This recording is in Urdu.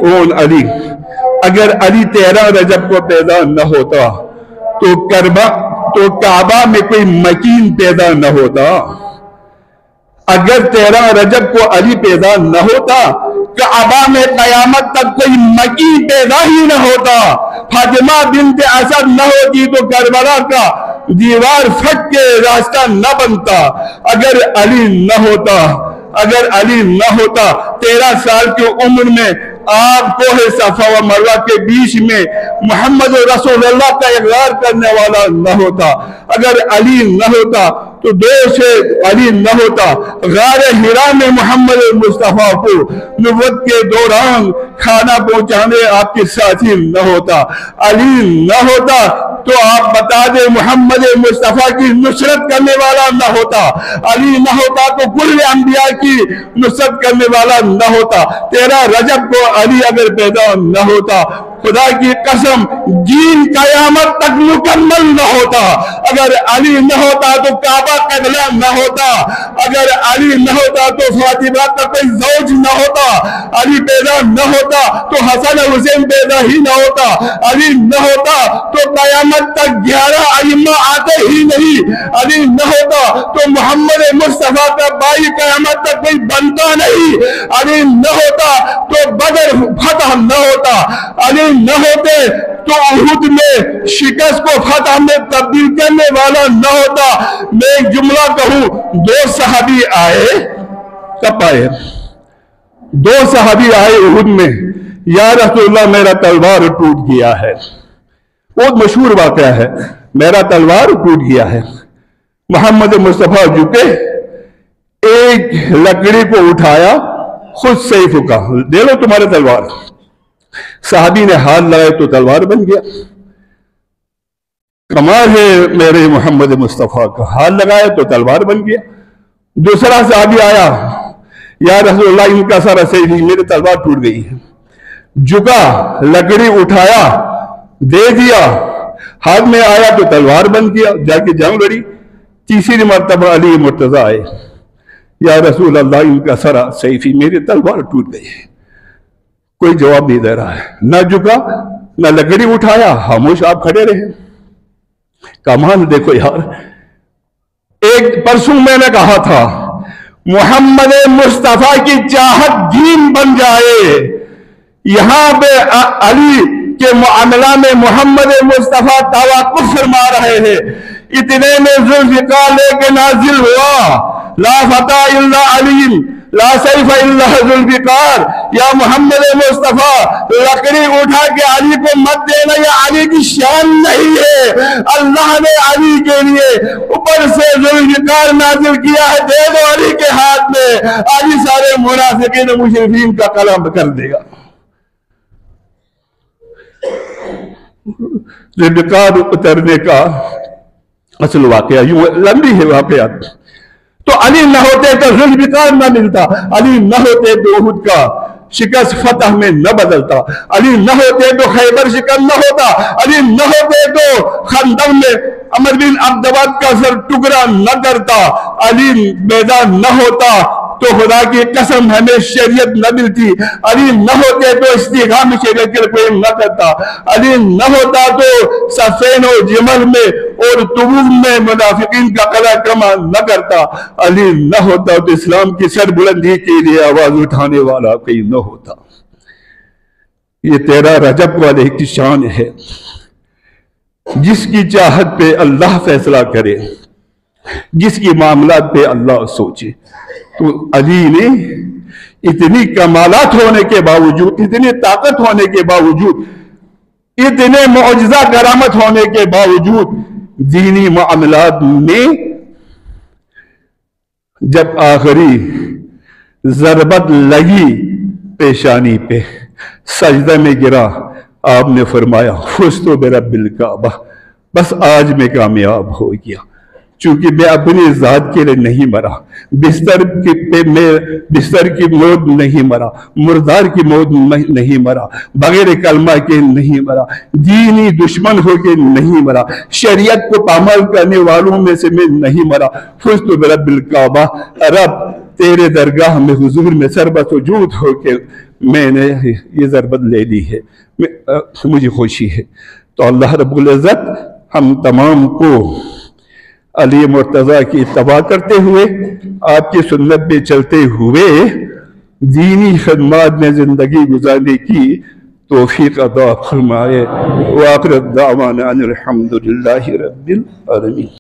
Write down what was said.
اون علی، اگر علی 13 رجب کو پیدا نہ ہوتا تو کعبہ میں کوئی مکین پیدا نہ ہوتا۔ اگر 13 رجب کو علی پیدا نہ ہوتا کعبہ میں قیامت تک کوئی مکین پیدا ہی نہ ہوتا۔ فاطمہ بنت اسد نہ ہوتی تو کربلا کا دیوار پھٹ کے راستہ نہ بنتا۔ اگر علی نہ ہوتا 13 سال کی عمر میں آپ کوہ صفا و مروہ کے بیچ میں محمد رسول اللہ کا اقرار کرنے والا نہ ہوتا۔ اگر علی نہ ہوتا تو علی نہ ہوتا غار حرا میں محمد مصطفیٰ کو نبوت کے دوران کھانا پہنچانے آپ کے ساتھی نہ ہوتا۔ علی نہ ہوتا تو آپ بتا دیں محمد مصطفیٰ کی نصرت کرنے والا نہ ہوتا۔ علی نہ ہوتا تو کل انبیاء کی نصرت کرنے والا نہ ہوتا۔ 13 رجب کو علی اگر پیدا نہ ہوتا خدا کی قسم دین قیامت تک مکمل نہ ہوتا۔ اگر علی نہ ہوتا تو کعبہ قبلہ نہ ہوتا۔ اگر علی نہ ہوتا تو فاطمہ کا کوئی زوج نہ ہوتا۔ علی پیدا نہ ہوتا تو حسن حسین پیدا ہی نہ ہوتا۔ علی نہ ہوتا تو قیامت تک 11 ائمہ آتے ہی نہیں۔ علی نہ ہوتا تو محمد مصطفیٰ کا بھائی قیامت تک کوئی بنتا نہیں۔ علی نہ ہوتا تو بدر فتح نہ ہوتا۔ علی نہ ہوتے تو احد میں شکست کو فتح میں تبدیل کرنے والا نہ ہوتا۔ میں ایک جملہ کہوں، 2 صحابی آئے، کب آئے؟ 2 صحابی آئے احد میں، یا رسول اللہ میرا تلوار ٹوٹ گیا ہے۔ بہت مشہور واقعہ ہے، میرا تلوار ٹوٹ گیا ہے۔ محمد مصطفیٰ جھکے، ایک لکڑی کو اٹھایا، خود سیف کا، دے لو تمہارے تلوار۔ صحابی نے ہاتھ لگائے تو تلوار بن گیا۔ کمال ہے میرے محمد مصطفیٰ کا، ہاتھ لگائے تو تلوار بن گیا۔ دوسرا صحابی آیا، یا رسول اللہ ان کا سارا سیف، میرے تلوار ٹوٹ گئی ہے۔ جھکا، لکڑی اٹھایا، دے دیا، ہاتھ میں آیا تو تلوار بن گیا، جا کے جنگ لڑی۔ تیسری مرتبہ علی مرتضیٰ آئے، یا رسول اللہ ان کا سارا سیف، میری تلوار ٹوٹ گئی ہے۔ کوئی جواب نہیں دے رہا ہے، نہ جھکا نہ لکڑی اٹھایا، خاموش آپ کھڑے رہے۔ کمال دیکھو یار، ایک پرسوں میں نے کہا تھا محمد مصطفیٰ کی چاہت دین بن جائے۔ یہاں پہ علی کے معاملہ میں محمد مصطفیٰ توقف فرما رہے ہیں۔ اتنے میں ذوالفقار لے کے نازل ہوا، لا فتح الا علی لا سیف الا ذوالفقار، یا محمد مصطفیٰ لکڑی اٹھا کے علی کو مت دینا، یہ علی کی شان نہیں ہے۔ اللہ نے علی کے لیے اوپر سے ذوالفقار نازل کیا ہے، دے دو علی کے ہاتھ میں، علی سارے منافقین و مشرکین کا قلم کر دے گا۔ ذوالفقار اترنے کا اصل واقعہ یوں لمبی ہے واقعات، تو علی نہ ہوتے تو ذوالفقار نہ ملتا، علی نہ ہوتے تو احد کا شکست فتح میں نہ بدلتا، علی نہ ہوتے تو خیبر شکست نہ ہوتا، علی نہ ہوتے تو خندق میں عمر بن عبدود کا سر ٹکڑا نہ کرتا، علی پیدا نہ ہوتا تو خدا کی قسم ہمیں شریعت نہ ملتی، علی نہ ہوتے تو استحکام شریعت کے قائم نہ کرتا، علی نہ ہوتا تو صفین و جمل میں اور تبوک میں منافقین کا قلع کما نہ کرتا، علی نہ ہوتا تو اسلام کی سر بلندی کے لیے آواز اٹھانے والا کوئی نہ ہوتا۔ یہ 13 رجب والے کی شان ہے، جس کی چاہت پہ اللہ فیصلہ کرے، جس کی معاملات پہ اللہ سوچے۔ تو علی نے اتنی کمالات ہونے کے باوجود، اتنی طاقت ہونے کے باوجود، اتنے معجزہ کرامت ہونے کے باوجود، دینی معاملات میں جب آخری ضربت لگی پیشانی پہ، سجدہ میں گرا، آپ نے فرمایا فزت برب الکعبہ، بس آج میں کامیاب ہو گیا، چونکہ میں اپنی ذات کے لیے نہیں مرا، بستر کی موت نہیں مرا، مردار کی موت نہیں مرا، بغیر کلمہ کے نہیں مرا، دینی دشمن ہو کے نہیں مرا، شریعت کو پامال کرنے والوں میں سے میں نہیں مرا۔ فزت برب الکعبہ، رب تیرے درگاہ میں حضور میں سر بسجود ہو کے میں نے یہ ضربت لے لی ہے، مجھے خوشی ہے۔ تو اللہ رب العزت ہم تمام کو علی مرتضیٰ کی اتباع کرتے ہوئے، آپ کی سنت پہ چلتے ہوئے دینی خدمات میں زندگی گزارنے کی توفیق عطا فرمائے۔ وآخر دعوانا ان الحمد للہ رب العالمین۔